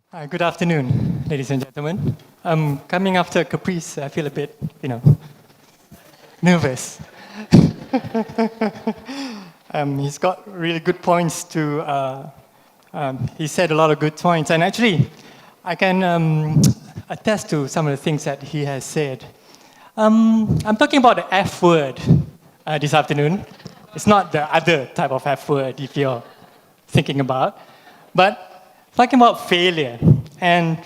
Good afternoon, ladies and gentlemen. Coming after Caprice, I feel a bit, nervous. He's got really good points he said a lot of good points, and actually, I can attest to some of the things that he has said. I'm talking about the F word this afternoon. It's not the other type of F word if you're thinking about, but talking about failure. And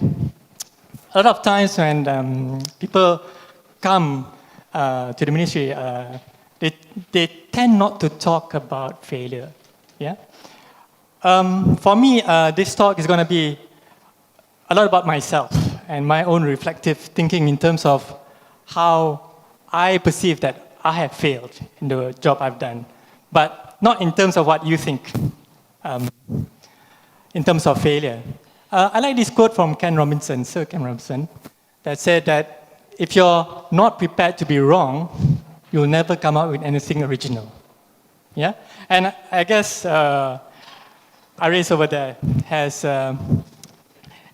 a lot of times when people come to the ministry, they tend not to talk about failure. Yeah. For me, this talk is going to be a lot about myself and my own reflective thinking in terms of how I perceive that I have failed in the job I've done, but not in terms of what you think. In terms of failure. I like this quote from Sir Ken Robinson, that said that if you're not prepared to be wrong, you'll never come up with anything original. Yeah? And I guess Aris over there has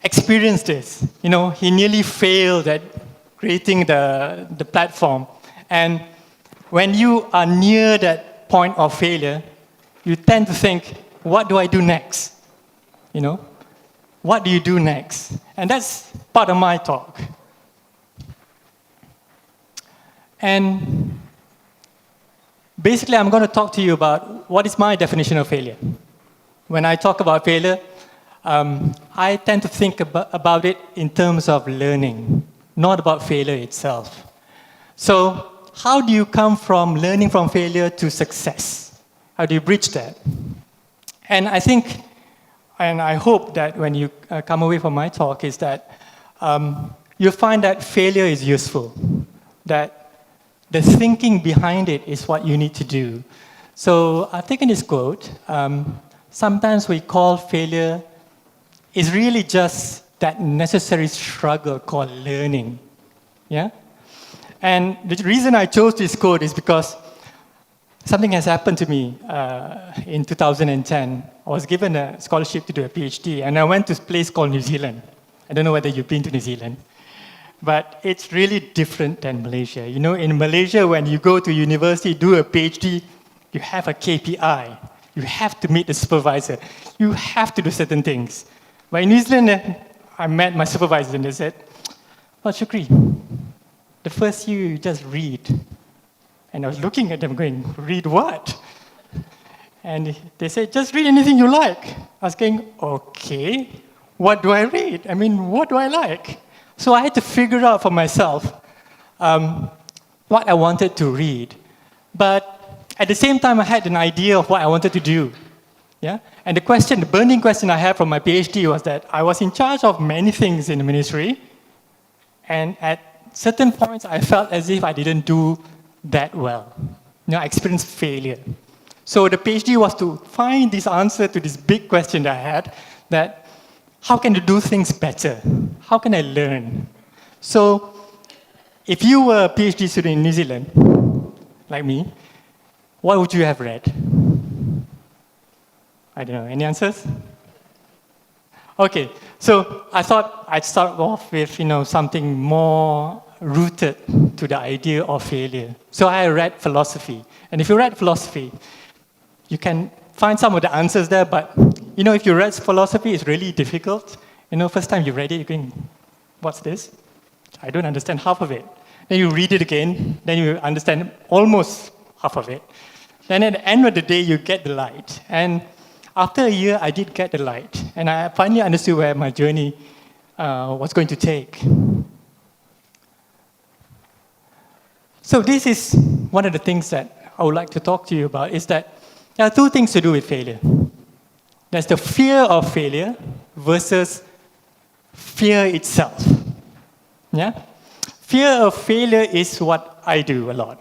experienced this. You know, he nearly failed at creating the platform. And when you are near that point of failure, you tend to think, what do I do next? You know, what do you do next? And that's part of my talk. And basically, I'm going to talk to you about what is my definition of failure. When I talk about failure, I tend to think about it in terms of learning, not about failure itself. So, how do you come from learning from failure to success? How do you bridge that? And I think, and I hope that when you come away from my talk is that you'll find that failure is useful, that the thinking behind it is what you need to do. So I've taken this quote. Sometimes we call failure is really just that necessary struggle called learning. Yeah? And the reason I chose this quote is because something has happened to me in 2010. I was given a scholarship to do a PhD, and I went to a place called New Zealand. I don't know whether you've been to New Zealand, but it's really different than Malaysia. You know, in Malaysia, when you go to university, do a PhD, you have a KPI. You have to meet the supervisor. You have to do certain things. But in New Zealand, I met my supervisor, and they said, "Well, Shukry, the first year you just read." And I was looking at them going, read what? And they said, just read anything you like. I was going, okay, what do I read? I mean, what do I like? So I had to figure out for myself what I wanted to read. But at the same time, I had an idea of what I wanted to do. Yeah? And the burning question I had from my PhD was that I was in charge of many things in the ministry. And at certain points, I felt as if I didn't do that well. You know, I experienced failure. So the PhD was to find this answer to this big question that I had, that how can you do things better? How can I learn? So if you were a PhD student in New Zealand, like me, what would you have read? I don't know, any answers? Okay, so I thought I'd start off with, something more rooted to the idea of failure. So I read philosophy. And if you read philosophy, you can find some of the answers there, but if you read philosophy, it's really difficult. First time you read it, you're going, what's this? I don't understand half of it. Then you read it again, then you understand almost half of it. Then at the end of the day, you get the light. And after a year, I did get the light. And I finally understood where my journey was going to take. So this is one of the things that I would like to talk to you about, is that there are two things to do with failure. There's the fear of failure versus fear itself. Yeah? Fear of failure is what I do a lot.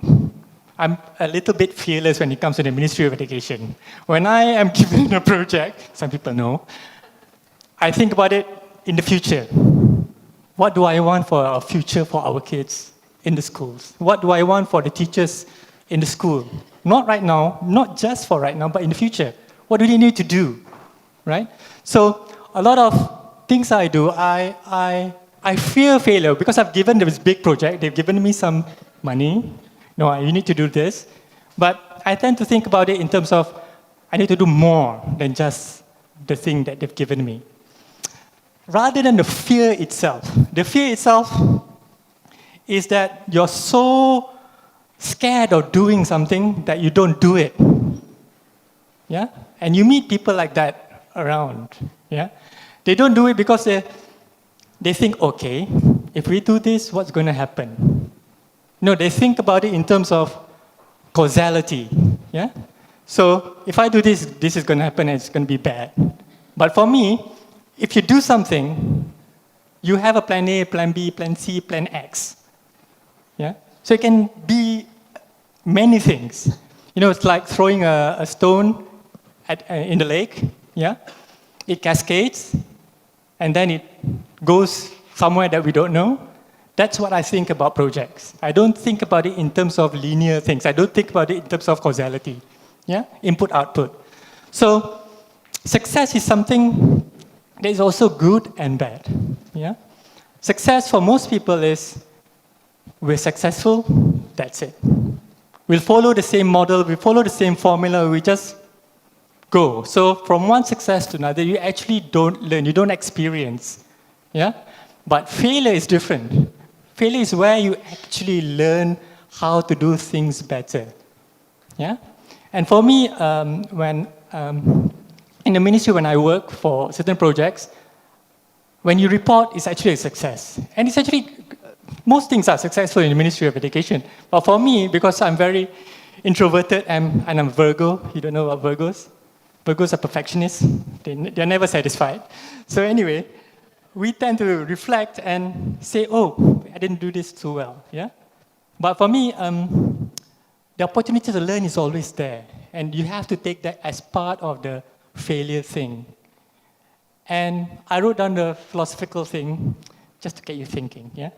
I'm a little bit fearless when it comes to the Ministry of Education. When I am given a project, some people know, I think about it in the future. What do I want for our future for our kids in the schools? What do I want for the teachers in the school? Not right now, not just for right now, but in the future. What do they need to do, right? So a lot of things I do, I fear failure because I've given them this big project. They've given me some money. No, you need to do this. But I tend to think about it in terms of I need to do more than just the thing that they've given me. Rather than the fear itself. The fear itself is that you're so scared of doing something that you don't do it. Yeah? And you meet people like that around. Yeah? They don't do it because they think, okay, if we do this, what's going to happen? No, they think about it in terms of causality. Yeah? So if I do this, this is going to happen and it's going to be bad. But for me, if you do something, you have a plan A, plan B, plan C, plan X. Yeah? So it can be many things. You know, it's like throwing a stone in the lake. Yeah? It cascades, and then it goes somewhere that we don't know. That's what I think about projects. I don't think about it in terms of linear things. I don't think about it in terms of causality. Yeah? Input, output. So success is something that is also good and bad. Yeah? Success for most people is we're successful, that's it. We'll follow the same model, we follow the same formula, we just go. So from one success to another, you actually don't learn, you don't experience. Yeah? But failure is different. Failure is where you actually learn how to do things better. Yeah? And for me, when in the ministry, when I work for certain projects, when you report, it's actually a success. And it's actually, most things are successful in the Ministry of Education. But for me, because I'm very introverted and I'm Virgo, you don't know about Virgos? Virgos are perfectionists. They're never satisfied. So anyway, we tend to reflect and say, oh, I didn't do this too well. Yeah? But for me, the opportunity to learn is always there. And you have to take that as part of the failure thing. And I wrote down the philosophical thing just to get you thinking. Yeah?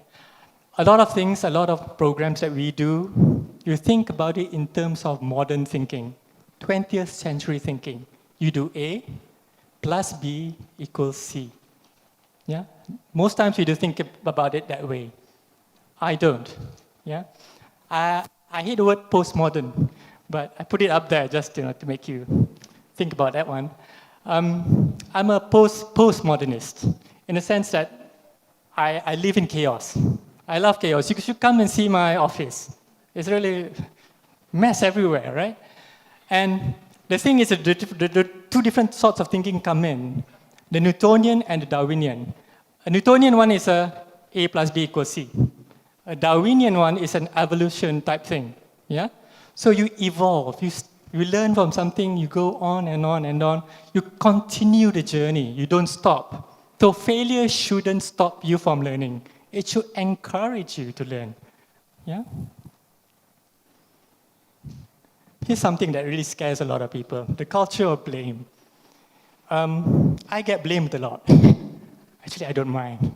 A lot of things, a lot of programs that we do, you think about it in terms of modern thinking, 20th century thinking. You do A plus B equals C. Yeah? Most times we do think about it that way. I don't. Yeah? I hate the word postmodern, but I put it up there just to make you think about that one. I'm a postmodernist in the sense that I live in chaos. I love chaos. You should come and see my office. It's really mess everywhere, right? And the thing is that the two different sorts of thinking come in, the Newtonian and the Darwinian. A Newtonian one is A plus B equals C. A Darwinian one is an evolution type thing. Yeah? So you evolve. You learn from something, you go on and on and on. You continue the journey. You don't stop. So failure shouldn't stop you from learning. It should encourage you to learn. Yeah? Here's something that really scares a lot of people, the culture of blame. I get blamed a lot. Actually, I don't mind.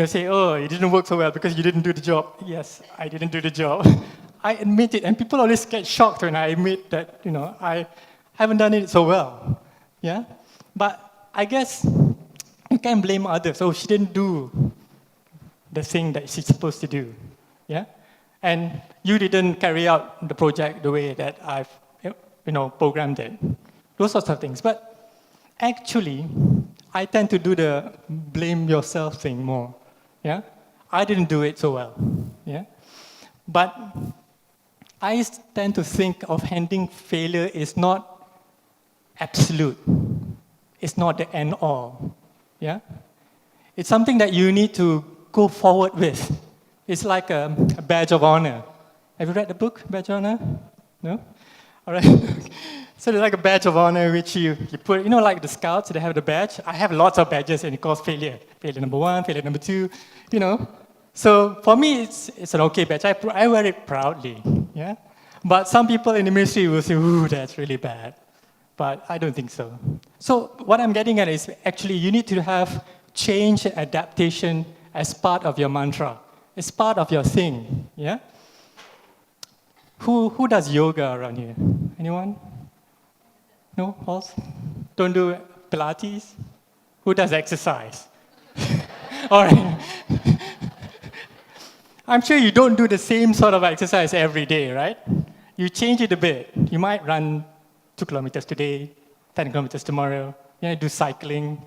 Say, oh, it didn't work so well because you didn't do the job. Yes, I didn't do the job. I admit it, and people always get shocked when I admit that, I haven't done it so well. Yeah? But I guess you can't blame others. Oh, she didn't do the thing that she's supposed to do. Yeah? And you didn't carry out the project the way that I've, programmed it. Those sorts of things. But actually, I tend to do the blame yourself thing more. Yeah? I didn't do it so well. Yeah? But I tend to think of handling failure is not absolute. It's not the end all. Yeah? It's something that you need to go forward with. It's like a badge of honor. Have you read the book, Badge of Honor? No? All right. So it's like a badge of honor which you put, like the scouts, they have the badge. I have lots of badges and it calls failure. Failure number 1, failure number 2, So for me, it's an okay badge. I wear it proudly. Yeah? But some people in the ministry will say, ooh, that's really bad. But I don't think so. So what I'm getting at is actually you need to have change and adaptation as part of your mantra. It's part of your thing. Yeah? Who does yoga around here? Anyone? No? Pulse? Don't do Pilates? Who does exercise? All right. I'm sure you don't do the same sort of exercise every day, right? You change it a bit. You might run 2 kilometers today, 10 kilometers tomorrow. You do cycling.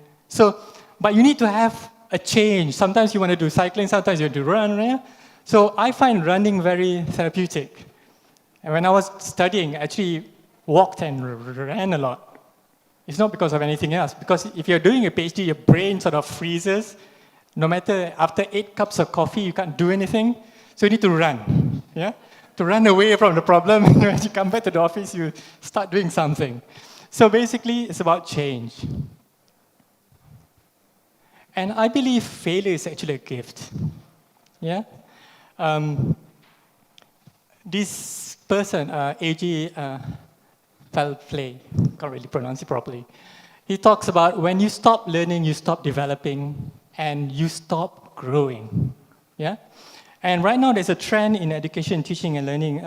But you need to have a change. Sometimes you want to do cycling, sometimes you want to run. Yeah? So I find running very therapeutic. And when I was studying, I actually walked and ran a lot. It's not because of anything else. Because if you're doing a PhD, your brain sort of freezes. No matter, after 8 cups of coffee, you can't do anything. So you need to run, yeah? To run away from the problem. When you come back to the office, you start doing something. So basically, it's about change. And I believe failure is actually a gift, yeah? This person, A.G. Felplay, can't really pronounce it properly. He talks about when you stop learning, you stop developing, and you stop growing, yeah? And right now there's a trend in education, teaching and learning.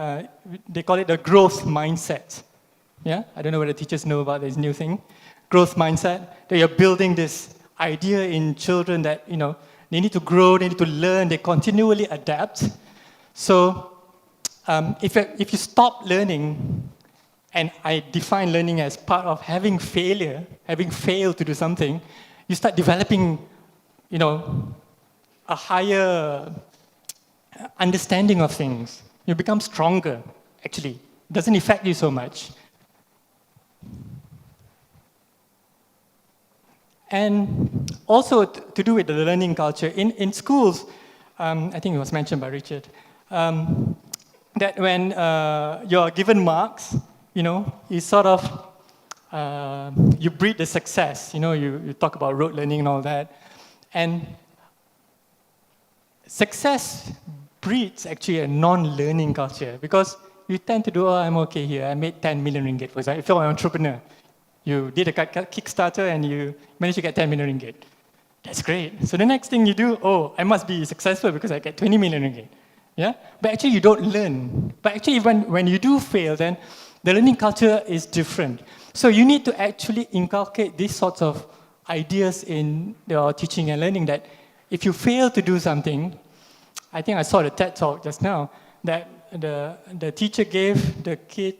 They call it the growth mindset, yeah? I don't know whether teachers know about this new thing. Growth mindset, that you're building this idea in children that, they need to grow, they need to learn, they continually adapt. So if you stop learning, and I define learning as part of having failure, having failed to do something, you start developing, a higher understanding of things. You become stronger, actually. It doesn't affect you so much. And also to do with the learning culture, in schools, I think it was mentioned by Richard, that when you're given marks, you sort of, you breed the success. You talk about rote learning and all that. And success breeds actually a non-learning culture because you tend to do, I'm okay here, I made 10 million ringgit, for example. If you're an entrepreneur, you did a Kickstarter and you managed to get 10 million ringgit. That's great. So the next thing you do, I must be successful because I get 20 million ringgit. Yeah? But actually you don't learn. But actually when you do fail, then the learning culture is different. So you need to actually inculcate these sorts of ideas in your teaching and learning that if you fail to do something, I think I saw the TED talk just now, that the teacher gave the kid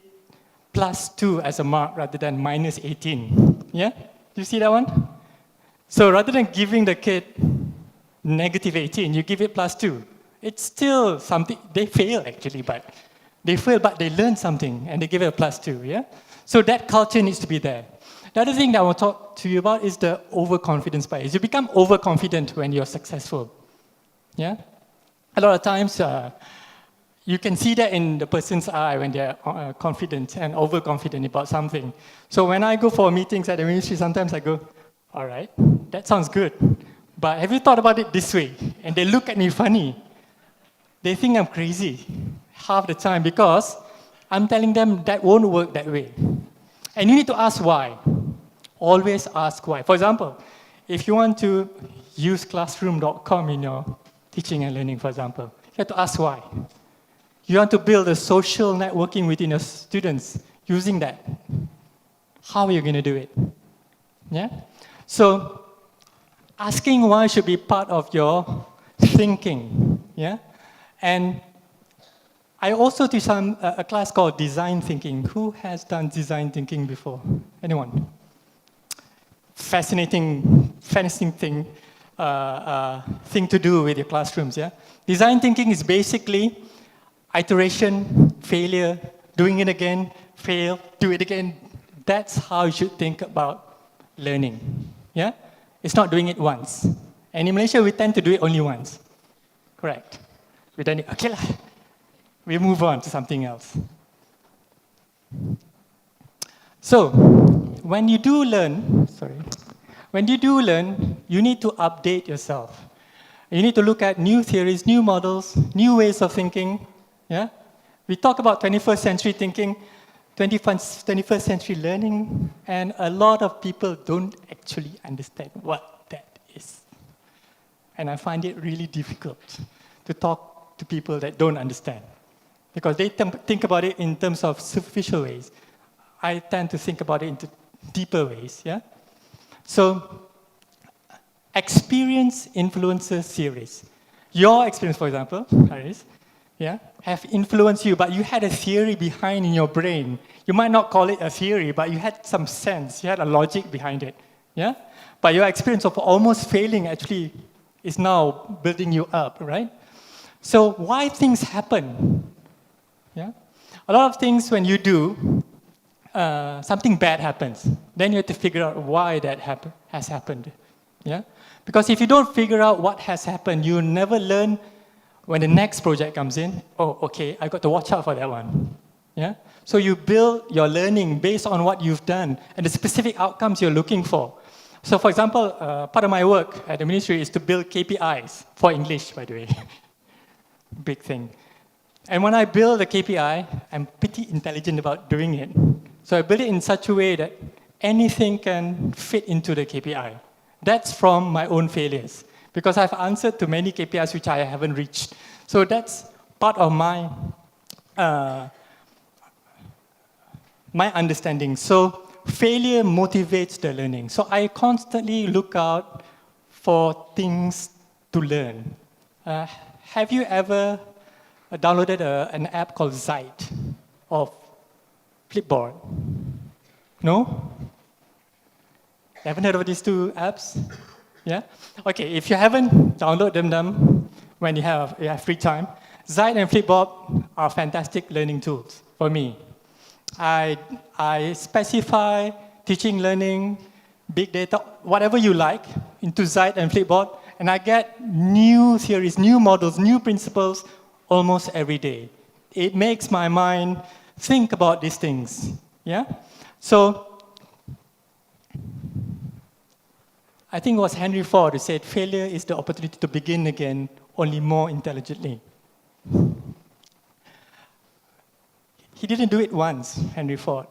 +2 as a mark rather than -18. Yeah? Do you see that one? So rather than giving the kid -18, you give it +2. It's still something, they fail actually, but they learn something and they give it a +2, yeah? So that culture needs to be there. The other thing that I want to talk to you about is the overconfidence bias. You become overconfident when you're successful, yeah? A lot of times, you can see that in the person's eye when they're confident and overconfident about something. So when I go for meetings at the ministry, sometimes I go, all right, that sounds good, but have you thought about it this way? And they look at me funny. They think I'm crazy half the time because I'm telling them that won't work that way. And you need to ask why. Always ask why. For example, if you want to use classroom.com in your teaching and learning, for example, you have to ask why. You want to build a social networking within your students using that. How are you going to do it? Yeah? So, asking why should be part of your thinking. Yeah? And I also teach a class called design thinking. Who has done design thinking before? Anyone? Fascinating thing to do with your classrooms. Yeah. Design thinking is basically iteration, failure, doing it again, fail, do it again. That's how you should think about learning. Yeah. It's not doing it once. And in Malaysia, we tend to do it only once. Correct. We done it. Okay. We move on to something else. So, when you do learn, you need to update yourself. You need to look at new theories, new models, new ways of thinking. Yeah? We talk about 21st century thinking, 21st century learning, and a lot of people don't actually understand what that is. And I find it really difficult to talk to people that don't understand, because they think about it in terms of superficial ways. I tend to think about it in deeper ways, yeah? So experience influences theories. Your experience, for example, Haris, yeah, have influenced you, but you had a theory behind in your brain. You might not call it a theory, but you had some sense, you had a logic behind it, yeah? But your experience of almost failing actually is now building you up, right? So why things happen, yeah? A lot of things when you do, something bad happens. Then you have to figure out why that has happened, yeah? Because if you don't figure out what has happened, you never learn when the next project comes in, oh, okay, I got to watch out for that one. Yeah? So you build your learning based on what you've done and the specific outcomes you're looking for. So for example, part of my work at the ministry is to build KPIs for English, by the way. Big thing. And when I build a KPI, I'm pretty intelligent about doing it. So I build it in such a way that anything can fit into the KPI. That's from my own failures, because I've answered to many KPIs which I haven't reached. So that's part of my understanding. So failure motivates the learning. So I constantly look out for things to learn. Have you ever downloaded an app called Ed of Flipboard? No? Haven't heard of these two apps? Yeah? Okay, if you haven't downloaded them when you have free time, Ed and Flipboard are fantastic learning tools for me. I specify teaching, learning, big data, whatever you like, into Ed and Flipboard, and I get new theories, new models, new principles almost every day. It makes my mind think about these things. Yeah? So, I think it was Henry Ford who said, failure is the opportunity to begin again, only more intelligently. He didn't do it once, Henry Ford.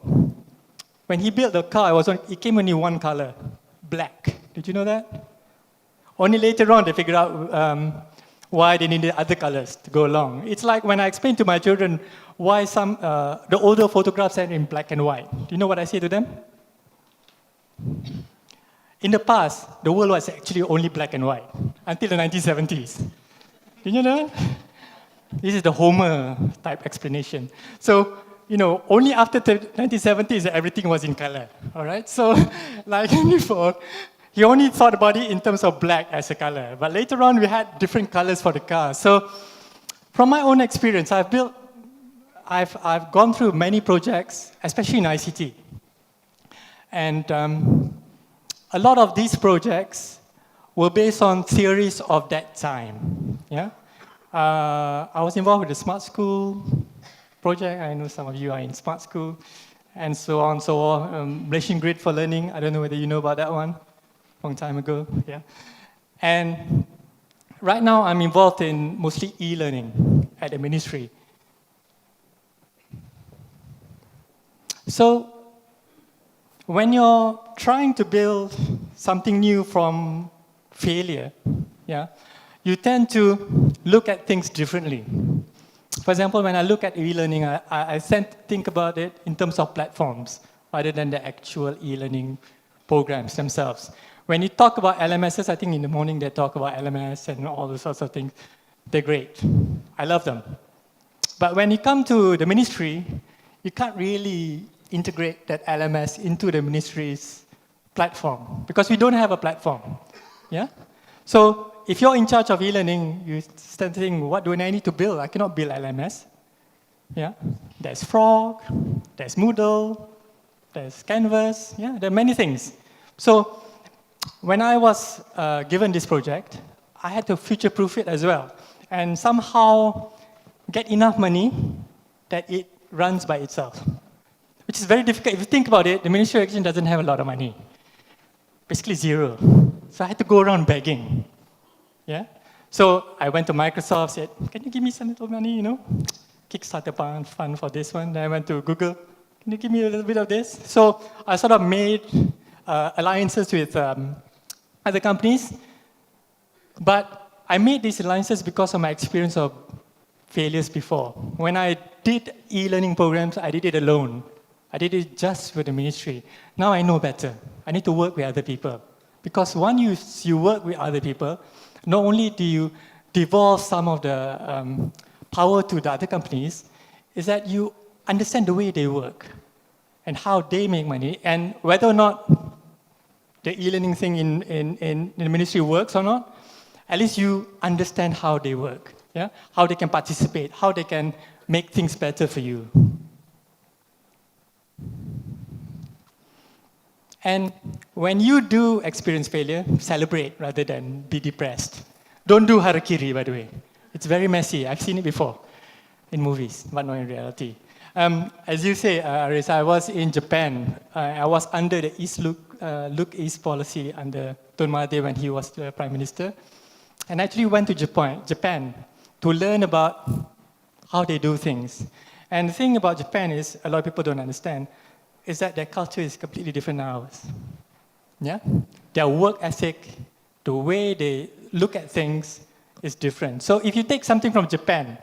When he built the car, it came only one color, black. Did you know that? Only later on they figured out why they needed other colors to go along. It's like when I explain to my children why the older photographs are in black and white. Do you know what I say to them? In the past, the world was actually only black and white until the 1970s. Did you know? This is the Homer type explanation. So, only after the 1970s everything was in color. All right. So, like Henry Ford, he only thought about it in terms of black as a color. But later on, we had different colors for the car. So, from my own experience, I've gone through many projects, especially in ICT, and a lot of these projects were based on theories of that time. Yeah, I was involved with the Smart School project. I know some of you are in Smart School, and so on, so on. Malaysian Grid for Learning. I don't know whether you know about that one. Long time ago. Yeah, and right now I'm involved in mostly e-learning at the ministry. So, when you're trying to build something new from failure, yeah, you tend to look at things differently. For example, when I look at e-learning, I tend to think about it in terms of platforms rather than the actual e-learning programs themselves. When you talk about LMSs, I think in the morning they talk about LMS and all those sorts of things. They're great. I love them. But when you come to the ministry, you can't really integrate that LMS into the ministry's platform because we don't have a platform. Yeah? So if you're in charge of e-learning, you start thinking, what do I need to build? I cannot build LMS. Yeah? There's Frog, there's Moodle, there's Canvas. Yeah, there are many things. So when I was given this project, I had to future-proof it as well and somehow get enough money that it runs by itself. Which is very difficult. If you think about it, the Ministry of Education doesn't have a lot of money. Basically zero. So I had to go around begging. Yeah? So I went to Microsoft, said, can you give me some little money, Kickstarter fund for this one. Then I went to Google, can you give me a little bit of this? So I sort of made alliances with other companies. But I made these alliances because of my experience of failures before. When I did e-learning programs, I did it alone. I did it just with the ministry. Now I know better. I need to work with other people. Because once you work with other people, not only do you devolve some of the power to the other companies, is that you understand the way they work and how they make money, and whether or not the e-learning thing in the ministry works or not, at least you understand how they work, yeah? How they can participate, how they can make things better for you. And when you do experience failure, celebrate rather than be depressed. Don't do harakiri, by the way. It's very messy. I've seen it before in movies, but not in reality. As you say, Aris, I was in Japan. I was under the Look East policy under Tun Mahathir when he was the Prime Minister. And actually went to Japan to learn about how they do things. And the thing about Japan is, a lot of people don't understand, is that their culture is completely different than ours. Yeah? Their work ethic, the way they look at things is different. So if you take something from Japan,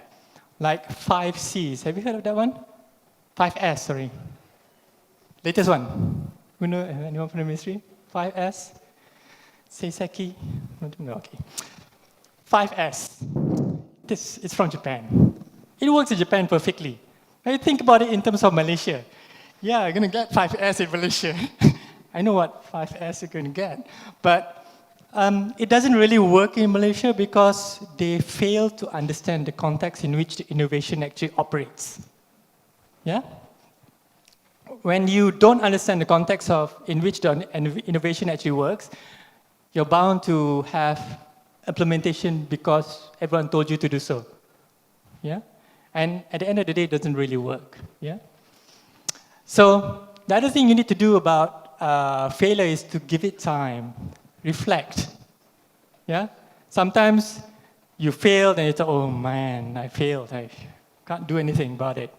like 5 Cs, have you heard of that one? 5S, sorry. Latest one. Who know, anyone from the ministry? 5S? Seiseki? No, okay. 5S. This is from Japan. It works in Japan perfectly. When you think about it in terms of Malaysia, yeah, you're going to get 5S in Malaysia. I know what 5S you're going to get. But it doesn't really work in Malaysia because they fail to understand the context in which the innovation actually operates. Yeah? When you don't understand the context in which the innovation actually works, you're bound to have implementation because everyone told you to do so. Yeah? And at the end of the day, it doesn't really work. Yeah? So the other thing you need to do about failure is to give it time, reflect. Yeah? Sometimes you failed and you thought, oh man, I failed. I can't do anything about it.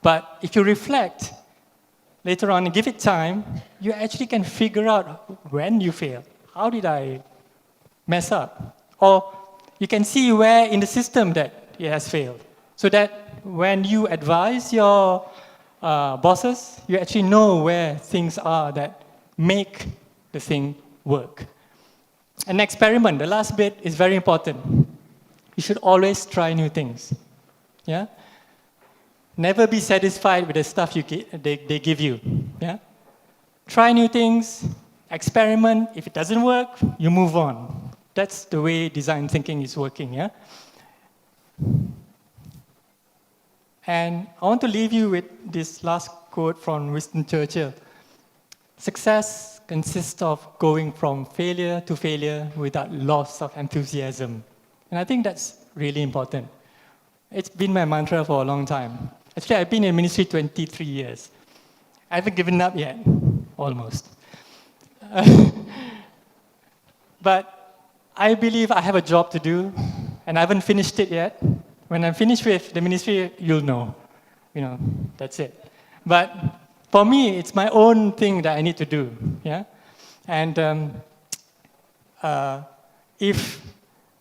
But if you reflect later on and give it time, you actually can figure out when you failed. How did I mess up? Or you can see where in the system that it has failed. So that when you advise your bosses, you actually know where things are that make the thing work. An experiment, the last bit is very important. You should always try new things. Yeah? Never be satisfied with the stuff they give you. Yeah? Try new things, experiment. If it doesn't work, you move on. That's the way design thinking is working. Yeah? And I want to leave you with this last quote from Winston Churchill. Success consists of going from failure to failure without loss of enthusiasm. And I think that's really important. It's been my mantra for a long time. Actually, I've been in ministry 23 years. I haven't given up yet, almost. But I believe I have a job to do, and I haven't finished it yet. When I'm finished with the ministry, you'll know. You know, that's it. But for me, it's my own thing that I need to do. Yeah? And if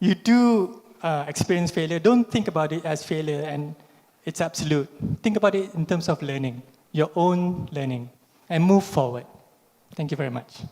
you do experience failure, don't think about it as failure and it's absolute. Think about it in terms of learning, your own learning, and move forward. Thank you very much.